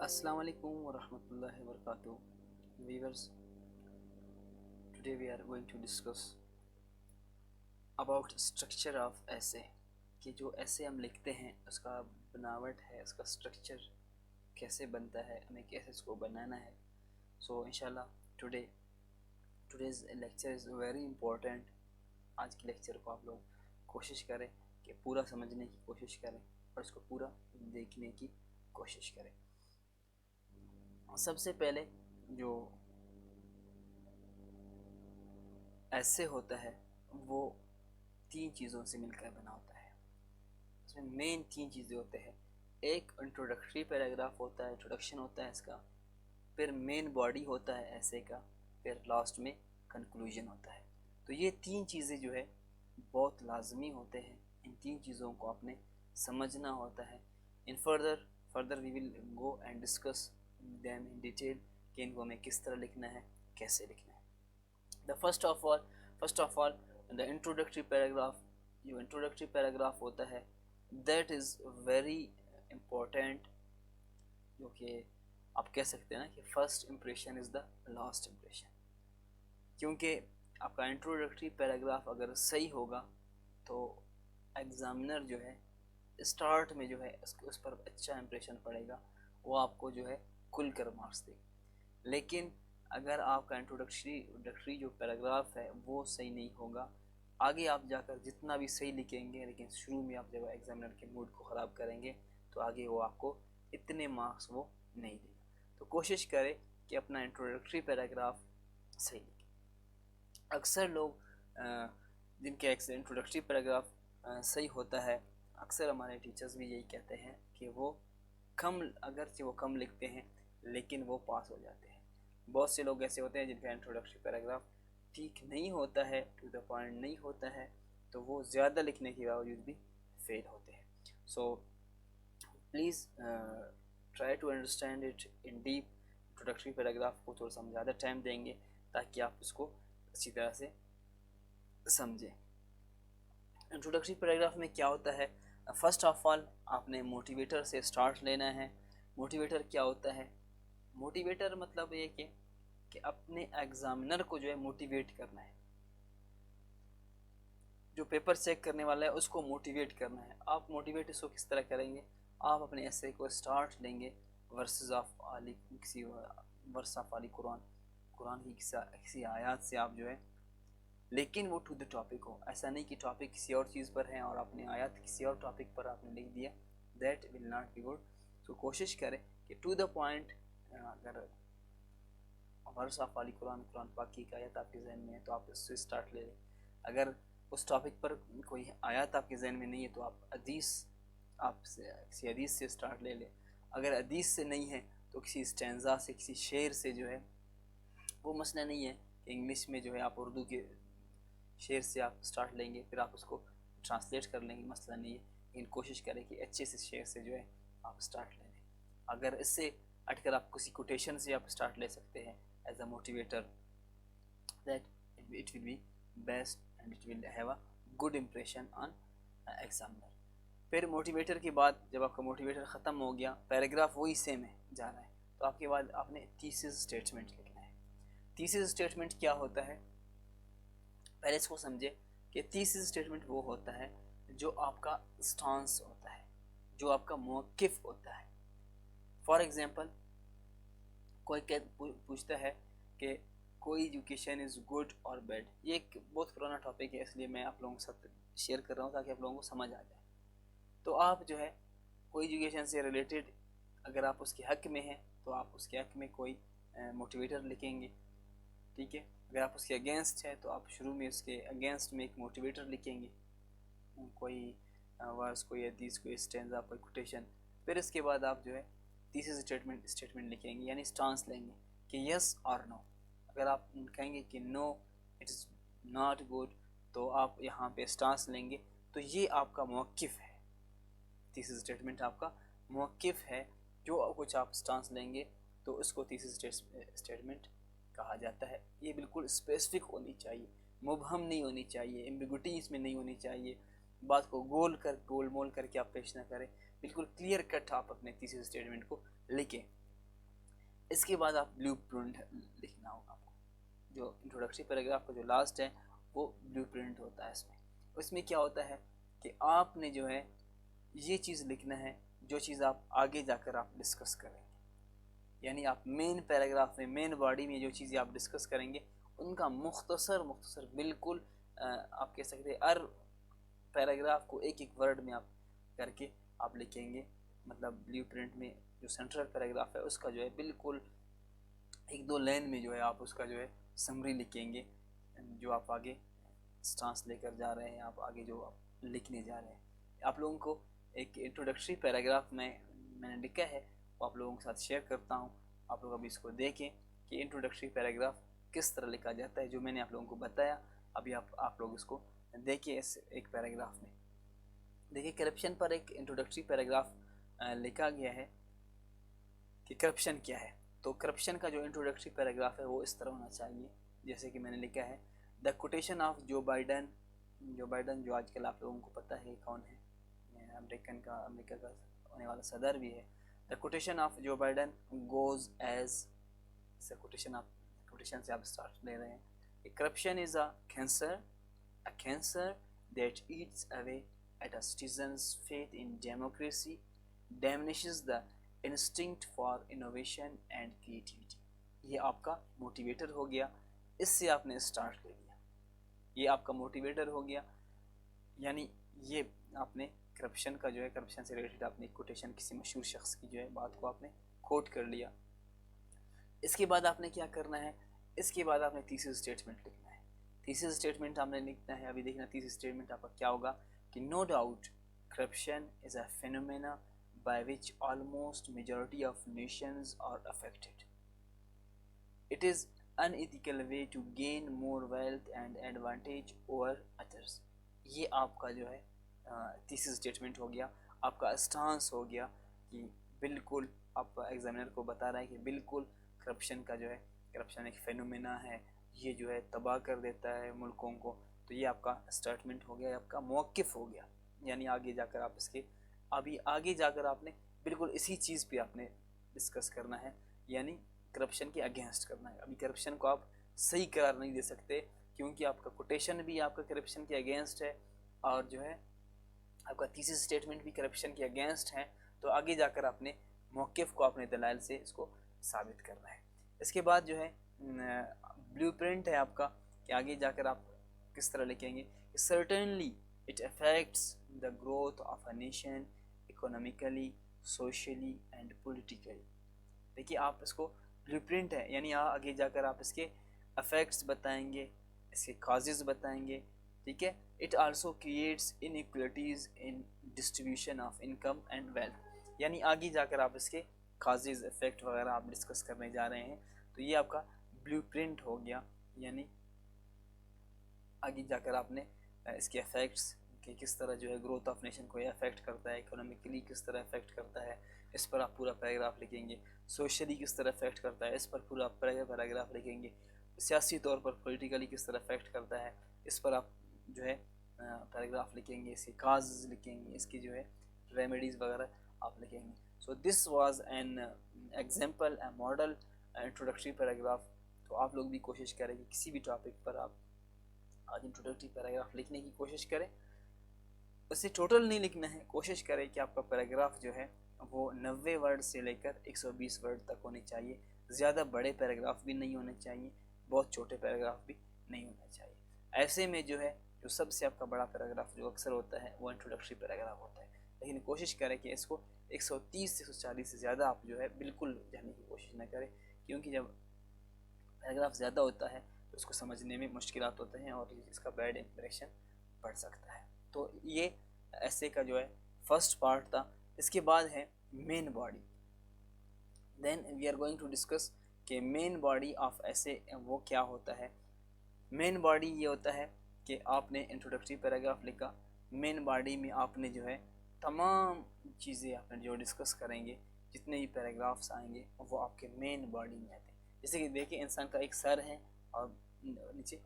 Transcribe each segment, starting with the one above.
Assalamu alaikum wa rahmatullahi wa barakatuh. Viewers, today we are going to discuss about structure of essay کہ جو ایسے ہم لکھتے ہیں اس کا بناوٹ ہے، اس کا اسٹرکچر کیسے بنتا ہے، ہمیں کیسے اس کو بنانا ہے. سو انشاءاللہ today's lecture is very important. آج کے لیکچر کو آپ لوگ کوشش کریں کہ پورا سمجھنے کی کوشش کریں اور اس کو پورا دیکھنے کی کوشش کریں. سب سے پہلے جو ایسے ہوتا ہے وہ تین چیزوں سے مل کر بنا ہوتا ہے. اس میں مین تین چیزیں ہوتے ہیں. ایک انٹروڈکٹری پیراگراف ہوتا ہے، انٹروڈکشن ہوتا ہے اس کا، پھر مین باڈی ہوتا ہے ایسے کا، پھر لاسٹ میں کنکلوژن ہوتا ہے. تو یہ تین چیزیں جو ہے بہت لازمی ہوتے ہیں. ان تین چیزوں کو آپ نے سمجھنا ہوتا ہے. In further we will go and discuss them in detail کہ ان کو ہمیں کس طرح لکھنا ہے، کیسے لکھنا ہے. First of all the introductory paragraph. جو انٹروڈکٹری پیراگراف ہوتا ہے دیٹ از ویری امپورٹینٹ، جو کہ آپ کہہ سکتے ہیں نا کہ first impression is the last impression. کیونکہ آپ کا انٹروڈکٹری پیراگراف اگر صحیح ہوگا تو ایگزامنر جو ہے اسٹارٹ میں جو ہے اس پر اچھا امپریشن پڑے گا، وہ آپ کو جو ہے کھل کر مارکس دے گا. لیکن اگر آپ کا انٹروڈکٹری جو پیراگراف ہے وہ صحیح نہیں ہوگا، آگے آپ جا کر جتنا بھی صحیح لکھیں گے لیکن شروع میں آپ جب ایگزامنر کے موڈ کو خراب کریں گے تو آگے وہ آپ کو اتنے مارکس وہ نہیں دے گا. تو کوشش کریں کہ اپنا انٹروڈکٹری پیراگراف صحیح لکھیں. اکثر لوگ جن کے انٹروڈکٹری پیراگراف صحیح ہوتا ہے، اکثر ہمارے ٹیچرز بھی یہی کہتے ہیں کہ وہ اگرچہ وہ کم لکھتے ہیں لیکن وہ پاس ہو جاتے ہیں. بہت سے لوگ ایسے ہوتے ہیں جن کا انٹروڈکٹری پیراگراف ٹھیک نہیں ہوتا ہے، ٹو دا پوائنٹ نہیں ہوتا ہے، تو وہ زیادہ لکھنے کے باوجود بھی فیل ہوتے ہیں. So please try to understand it in deep. Introductory paragraph کو تھوڑا سا ہم زیادہ ٹائم دیں گے تاکہ آپ اس کو اچھی طرح سے سمجھیں. انٹروڈکٹری پیراگراف میں کیا ہوتا ہے؟ فرسٹ آف آل آپ نے موٹیویٹر سے اسٹارٹ لینا ہے. موٹیویٹر کیا ہوتا ہے؟ موٹیویٹر مطلب یہ کہ اپنے ایگزامنر کو جو ہے موٹیویٹ کرنا ہے. جو پیپر چیک کرنے والا ہے اس کو موٹیویٹ کرنا ہے. آپ موٹیویٹ اس کو کس طرح کریں گے؟ آپ اپنے ایسے کو اسٹارٹ لیں گے ورسز آف علی، کسی ورس آف علی قرآن کی کسی آیات سے آپ جو ہے، لیکن وہ ٹو دا ٹاپک ہو. ایسا نہیں کہ ٹاپک کسی اور چیز پر ہے اور آپ نے آیات کسی اور ٹاپک پر آپ نے لکھ دیا، that will not be good. تو کوشش کریں کہ ٹو دا پوائنٹ. اگر ورس آف علی قرآن پاک کی آیت آپ کے ذہن میں ہے تو آپ اس سے اسٹارٹ لے لیں. اگر اس ٹاپک پر کوئی آیات آپ کے ذہن میں نہیں ہے تو آپ کسی حدیث سے اسٹارٹ لے لیں. اگر حدیث سے نہیں ہے تو کسی اسٹینزا سے، کسی شعر سے جو ہے. وہ مسئلہ نہیں ہے کہ انگلش میں جو ہے آپ اردو کے شعر سے آپ اسٹارٹ لیں گے پھر آپ اس کو ٹرانسلیٹ کر لیں گے، مسئلہ نہیں ہے. لیکن کوشش کریں کہ اچھے سے شعر سے جو ہے آپ اسٹارٹ لے لیں. اگر اس سے ہٹ کر آپ کسی کوٹیشن سے آپ اسٹارٹ لے سکتے ہیں as a motivator, that it will be best and it will have a good impression on examiner. پھر موٹیویٹر کے بعد جب آپ کا موٹیویٹر ختم ہو گیا، پیراگراف وہی سیم ہے جا رہا ہے، تو آپ کے بعد آپ نے تھیسس اسٹیٹمنٹ لکھنا ہے. تھیسس اسٹیٹمنٹ کیا ہوتا ہے؟ پہلے اس کو سمجھے کہ تھیسس اسٹیٹمنٹ وہ ہوتا ہے جو آپ کا سٹانس ہوتا ہے، جو آپ کا موقف ہوتا ہے. فار ایگزامپل کوئی پوچھتا ہے کہ کوئی ایجوکیشن از گڈ اور بیڈ. یہ ایک بہت پرانا ٹاپک ہے اس لیے میں آپ لوگوں کے ساتھ شیئر کر رہا ہوں تاکہ آپ لوگوں کو سمجھ آ جائے. تو آپ جو ہے کوئی ایجوکیشن سے ریلیٹڈ اگر آپ اس کے حق میں ہیں تو آپ اس کے حق میں کوئی موٹیویٹر لکھیں گے، ٹھیک ہے. اگر آپ اس کے اگینسٹ ہے تو آپ شروع میں اس کے اگینسٹ میں ایک موٹیویٹر لکھیں گے، کوئی ورس، کوئی حدیث، کوئی اسٹینزا، کوئی کوٹیشن. پھر اس کے بعد آپ جو ہے تیسری اسٹیٹمنٹ لکھیں گے، یعنی سٹانس لیں گے کہ یس اور نو. اگر آپ کہیں گے کہ نو اٹ از ناٹ گڈ تو آپ یہاں پہ سٹانس لیں گے. تو یہ آپ کا موقف ہے. تیسری اسٹیٹمنٹ آپ کا موقف ہے. جو کچھ آپ سٹانس لیں گے تو اس کو تیسری اسٹیٹمنٹ کہا جاتا ہے. یہ بالکل اسپیسیفک ہونی چاہیے، مبہم نہیں ہونی چاہیے، ایمبیگوٹی اس میں نہیں ہونی چاہیے. بات کو گول مول کر کے آپ پیش نہ کریں، بالکل کلیئر کٹ آپ اپنے تیسری اسٹیٹمنٹ کو لکھیں. اس کے بعد آپ بلیو پرنٹ لکھنا ہوگا آپ کو. جو انٹروڈکٹری پیراگراف کا جو لاسٹ ہے وہ بلیو پرنٹ ہوتا ہے. اس میں کیا ہوتا ہے کہ آپ نے جو ہے یہ چیز لکھنا ہے جو چیز آپ آگے جا کر آپ ڈسکس کریں گے. یعنی آپ مین پیراگراف میں مین باڈی میں جو چیزیں آپ ڈسکس کریں گے ان کا مختصر بالکل آپ کہہ سکتے ہیں ہر پیراگراف کو ایک ایک ورڈ میں آپ کر کے آپ لکھیں گے. مطلب بلیو پرنٹ میں جو سینٹرل پیراگراف ہے اس کا جو ہے بالکل ایک دو لائن میں جو ہے آپ اس کا جو ہے سمری لکھیں گے جو آپ آگے سٹانس لے کر جا رہے ہیں, آپ آگے جو آپ لکھنے جا رہے ہیں. آپ لوگوں کو ایک انٹروڈکٹری پیراگراف میں نے لکھا ہے وہ آپ لوگوں کے ساتھ شیئر کرتا ہوں. آپ لوگ ابھی اس کو دیکھیں کہ انٹروڈکٹری پیراگراف کس طرح لکھا جاتا ہے جو میں نے آپ لوگوں کو بتایا. ابھی آپ لوگ اس کو دیکھیں. اس ایک پیراگراف میں دیکھیں کرپشن پر ایک انٹروڈکٹری پیراگراف لکھا گیا ہے کہ کرپشن کیا ہے. تو کرپشن کا جو انٹروڈکٹری پیراگراف ہے وہ اس طرح ہونا چاہیے جیسے کہ میں نے لکھا ہے the quotation of Joe Biden جو آج کل آپ لوگوں کو پتہ ہے کون ہے, امریکہ کا ہونے والا صدر بھی ہے. The quotation of Joe Biden goes as quotation سے آپ اسٹارٹ لے رہے ہیں. Corruption is a cancer that eats away at a citizen's faith in democracy, diminishes the instinct for innovation and creativity. یہ آپ کا موٹیویٹر ہو گیا, اس سے آپ نے اسٹارٹ لے لیا. یہ آپ کا موٹیویٹر ہو گیا, یعنی یہ آپ نے کرپشن کا جو ہے کرپشن سے ریلیٹڈ آپ نے کوٹیشن کسی مشہور شخص کی جو ہے بات کو آپ نے کوٹ کر لیا. اس کے بعد آپ نے کیا کرنا ہے, اس کے بعد آپ نے تیسری اسٹیٹمنٹ لکھنا ہے. تیسری اسٹیٹمنٹ آپ نے لکھنا ہے, ابھی دیکھنا تیسری اسٹیٹمنٹ آپ کا کیا ہوگا کہ no doubt corruption is a phenomena by which almost majority of nations are affected. It is unethical way to gain more wealth and advantage over others. یہ آپ کا جو ہے تیسری اسٹیٹمنٹ ہو گیا, آپ کا اسٹانس ہو گیا کہ بالکل آپ ایگزامینر کو بتا رہا ہے کہ بالکل کرپشن کا جو ہے کرپشن ایک فینومینا ہے, یہ جو ہے تباہ کر دیتا ہے ملکوں کو. تو یہ آپ کا اسٹیٹمنٹ ہو گیا, آپ کا موقف ہو گیا. یعنی آگے جا کر آپ اس کے آگے جا کر آپ نے بالکل اسی چیز پہ آپ نے ڈسکس کرنا ہے, یعنی کرپشن کے اگینسٹ کرنا ہے. ابھی کرپشن کو آپ صحیح قرار نہیں دے سکتے کیونکہ آپ کا کوٹیشن بھی آپ کا کرپشن کے اگینسٹ ہے اور جو ہے آپ کا تیسری اسٹیٹمنٹ بھی کرپشن کے اگینسٹ ہے. تو آگے جا کر آپ نے موقف کو اپنے دلائل سے اس کو ثابت کرنا ہے. اس کے بعد جو ہے بلیو پرنٹ ہے آپ کا کہ آگے جا کر آپ کس طرح لکھیں گے. Certainly it affects the growth of a nation economically, socially and politically. دیکھیے آپ اس کو بلیو پرنٹ ہے, یعنی آگے جا کر آپ اس کے افیکٹس بتائیں گے, اس کے کازز بتائیں گے, ٹھیک ہے. It also creates inequalities in distribution of income and wealth. یعنی آگے جا کر آپ اس کے کازز افیکٹ وغیرہ آپ ڈسکس کرنے جا رہے ہیں. تو یہ آپ کا بلیو پرنٹ ہو گیا, یعنی آگے جا کر آپ نے اس کے افیکٹس کہ کس طرح جو ہے گروتھ آف نیشن کو یہ افیکٹ کرتا ہے, اکنامکلی کس طرح افیکٹ کرتا ہے, اس پر آپ پورا پیراگراف لکھیں گے. سوشلی کس طرح افیکٹ کرتا ہے, اس پر پورا پیراگراف لکھیں گے. سیاسی طور پر پولیٹیکلی کس طرح افیکٹ کرتا ہے, اس پر آپ جو ہے پیراگراف لکھیں گے. اس کے کاز لکھیں گے, اس کی جو ہے ریمیڈیز وغیرہ آپ لکھیں گے. So this was an example, a model introductory paragraph. تو آپ لوگ بھی کوشش کریں کہ کسی بھی ٹاپک پر آپ آج انٹروڈکٹری پیراگراف لکھنے کی کوشش کریں. اسے ٹوٹل نہیں لکھنا ہے, کوشش کریں کہ آپ کا پیراگراف جو ہے وہ 90 ورڈ سے لے کر 120 ورڈ تک ہونے چاہیے. زیادہ بڑے پیراگراف بھی نہیں ہونے چاہیے, بہت چھوٹے پیراگراف بھی نہیں ہونا چاہیے. ایسے میں جو ہے جو سب سے آپ کا بڑا پیراگراف جو اکثر ہوتا ہے وہ انٹروڈکٹری پیراگراف ہوتا ہے. لیکن کوشش کریں کہ اس کو 130 سے 140 سے زیادہ آپ جو ہے بالکل جانے کی کوشش نہ کریں, کیونکہ جب پیراگراف زیادہ ہوتا ہے تو اس کو سمجھنے میں مشکلات ہوتے ہیں اور اس کا بیڈ امپریشن پڑ سکتا ہے. تو یہ ایسے کا جو ہے فرسٹ پارٹ تھا. اس کے بعد ہے main body. Then we are going to discuss کہ مین باڈی آف ایسے وہ کیا ہوتا ہے. مین باڈی یہ ہوتا ہے کہ آپ نے انٹروڈکٹری پیراگراف لکھا, مین باڈی میں آپ نے جو ہے تمام چیزیں آپ نے جو ڈسکس کریں گے, جتنے بھی پیراگرافس آئیں گے وہ آپ کے مین باڈی میں آتے ہیں. جیسے کہ دیکھیں انسان کا ایک سر ہے اور نیچے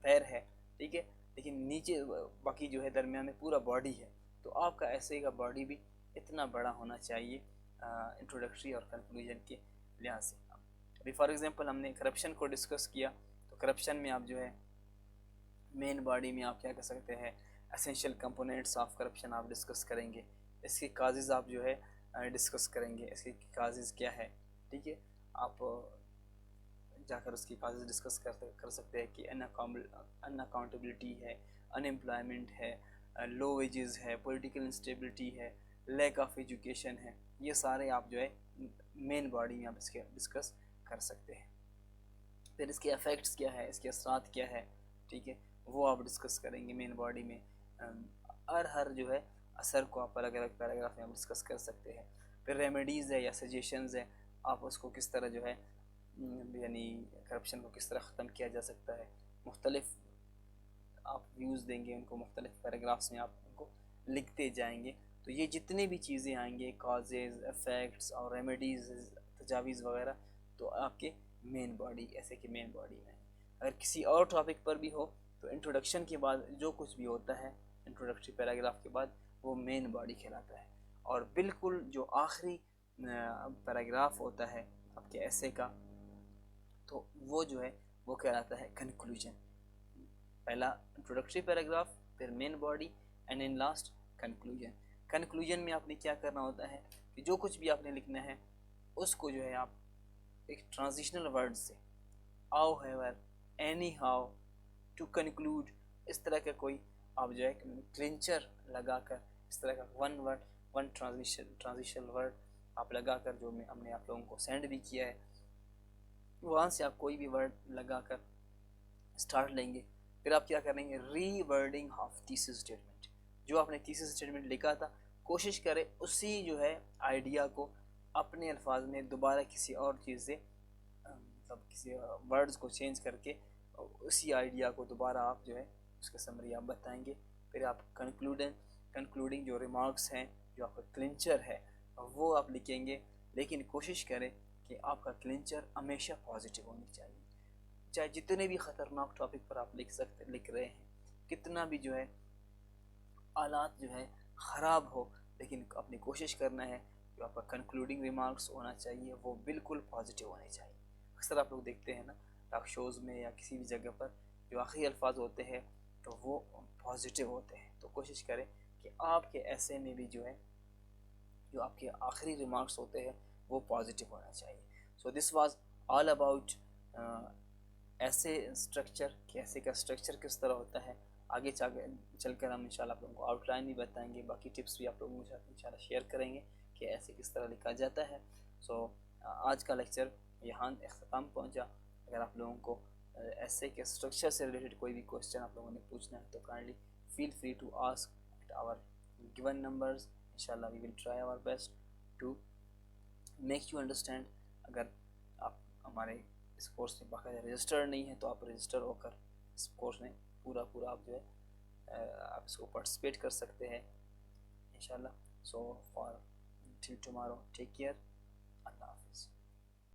پیر ہے, ٹھیک ہے, لیکن نیچے باقی جو ہے درمیان میں پورا باڈی ہے. تو آپ کا ایسے کا باڈی بھی اتنا بڑا ہونا چاہیے انٹروڈکٹری اور کنکلوژن کے لحاظ سے. ابھی فار ایگزامپل ہم نے کرپشن کو ڈسکس کیا, تو کرپشن میں آپ جو ہے مین باڈی میں آپ کیا کر سکتے ہیں, اسینشیل کمپوننٹس آف کرپشن آپ ڈسکس کریں گے, اس کی کازز آپ جو ہے ڈسکس کریں گے, اس کی کازز کیا ہے. ٹھیک ہے, آپ جا کر اس کی کازز ڈسکس کر سکتے ہیں کہ ان اکاؤنٹیبلٹی ہے, ان امپلائمنٹ ہے, لو ویجز ہے, پولیٹیکل انسٹیبلٹی ہے, لیک آف ایجوکیشن ہے. یہ سارے آپ جو ہے مین باڈی میں آپ اس کے ڈسکس کر سکتے ہیں. پھر اس کے افیکٹس کیا ہے, اس کے اثرات کیا ہے, ٹھیک ہے, وہ آپ ڈسکس کریں گے مین باڈی میں. ہر جو ہے اثر کو آپ الگ الگ پیراگراف میں آپ ڈسکس کر سکتے ہیں. پھر ریمیڈیز ہے یا سجیشنز ہے, آپ اس کو کس طرح جو ہے یعنی کرپشن کو کس طرح ختم کیا جا سکتا ہے. مختلف آپ ویوز دیں گے ان کو, مختلف پیراگرافس میں آپ ان کو لکھتے جائیں گے. تو یہ جتنے بھی چیزیں آئیں گے, کازز, افیکٹس اور ریمیڈیز, تجاویز وغیرہ, تو آپ کے مین باڈی, ایسے کہ مین باڈی میں. اگر کسی اور ٹاپک پر بھی ہو تو انٹروڈکشن کے بعد جو کچھ بھی ہوتا ہے, انٹروڈکٹری پیراگراف کے بعد, وہ مین باڈی کہلاتا ہے. اور بالکل جو آخری پیراگراف ہوتا ہے آپ کے ایسے کا, تو وہ جو ہے وہ کہلاتا ہے کنکلوژن. پہلا انٹروڈکٹری پیراگراف, پھر main body, and in last conclusion. Conclusion میں آپ نے کیا کرنا ہوتا ہے کہ جو کچھ بھی آپ نے لکھنا ہے اس کو جو ہے آپ ایک ٹرانزیشنل ورڈ سے آؤ ہیور, اینی ہاؤ, ٹو کنکلوڈ, اس طرح کا کوئی آپ جو ہے کلنچر لگا کر, اس طرح کا ون ٹرانزیشنل ورڈ آپ لگا کر, جو ہم نے آپ لوگوں کو سینڈ بھی کیا ہے, وہاں سے آپ کوئی بھی ورڈ لگا کر اسٹارٹ لیں گے. پھر آپ کیا کریں گے, ری ورڈنگ آف تھیسس اسٹیٹمنٹ. جو آپ نے تھیسس اسٹیٹمنٹ لکھا تھا, کوشش کرے اسی جو ہے آئیڈیا کو اپنے الفاظ میں دوبارہ کسی اور چیز سے, مطلب کسی ورڈز کو چینج کر کے اسی آئیڈیا کو دوبارہ آپ جو ہے اس کا سمری آپ بتائیں گے. پھر آپ کنکلوڈنگ جو ریمارکس ہیں, جو آپ کا کلنچر ہے, وہ آپ لکھیں گے. لیکن کوشش کریں کہ آپ کا کلنچر ہمیشہ پازیٹیو ہونی چاہیے. چاہے جتنے بھی خطرناک ٹاپک پر آپ لکھ رہے ہیں, کتنا بھی جو ہے حالات جو ہے خراب ہو, لیکن اپنی کوشش کرنا ہے جو آپ کا کنکلوڈنگ ریمارکس ہونا چاہیے وہ بالکل پازیٹیو ہونے چاہیے. اکثر آپ لوگ دیکھتے ہیں نا ٹاک شوز میں یا کسی بھی جگہ پر, جو آخری الفاظ ہوتے ہیں تو وہ پازیٹیو ہوتے ہیں. تو کوشش کریں کہ آپ کے ایسے میں بھی جو ہے جو آپ کے آخری ریمارکس ہوتے ہیں وہ پازیٹیو ہونا چاہیے. سو دس واز آل اباؤٹ ایسے اسٹرکچر, کہ ایسے کا اسٹرکچر کس طرح ہوتا ہے. آگے چل کر ہم انشاءاللہ آپ لوگوں کو آؤٹ لائن بھی بتائیں گے, باقی ٹپس بھی آپ لوگوں کے ساتھ انشاءاللہ شیئر کریں گے کہ ایسے کس طرح لکھا جاتا ہے. سو آج کا لیکچر یہاں اختتام پہنچا. اگر آپ لوگوں کو ایسے کے اسٹرکچر سے ریلیٹڈ کوئی بھی کوسچن آپ لوگوں نے پوچھنا ہے تو kindly feel free to ask at our given numbers. انشاءاللہ we will try our best to make you understand. اگر آپ ہمارے اس کورس میں باقاعدہ رجسٹرڈ نہیں ہے تو آپ رجسٹر ہو کر اس کورس میں پورا آپ جو ہے آپ اس کو پارٹیسپیٹ کر سکتے ہیں انشاءاللہ. So far till tomorrow, take care, اللہ.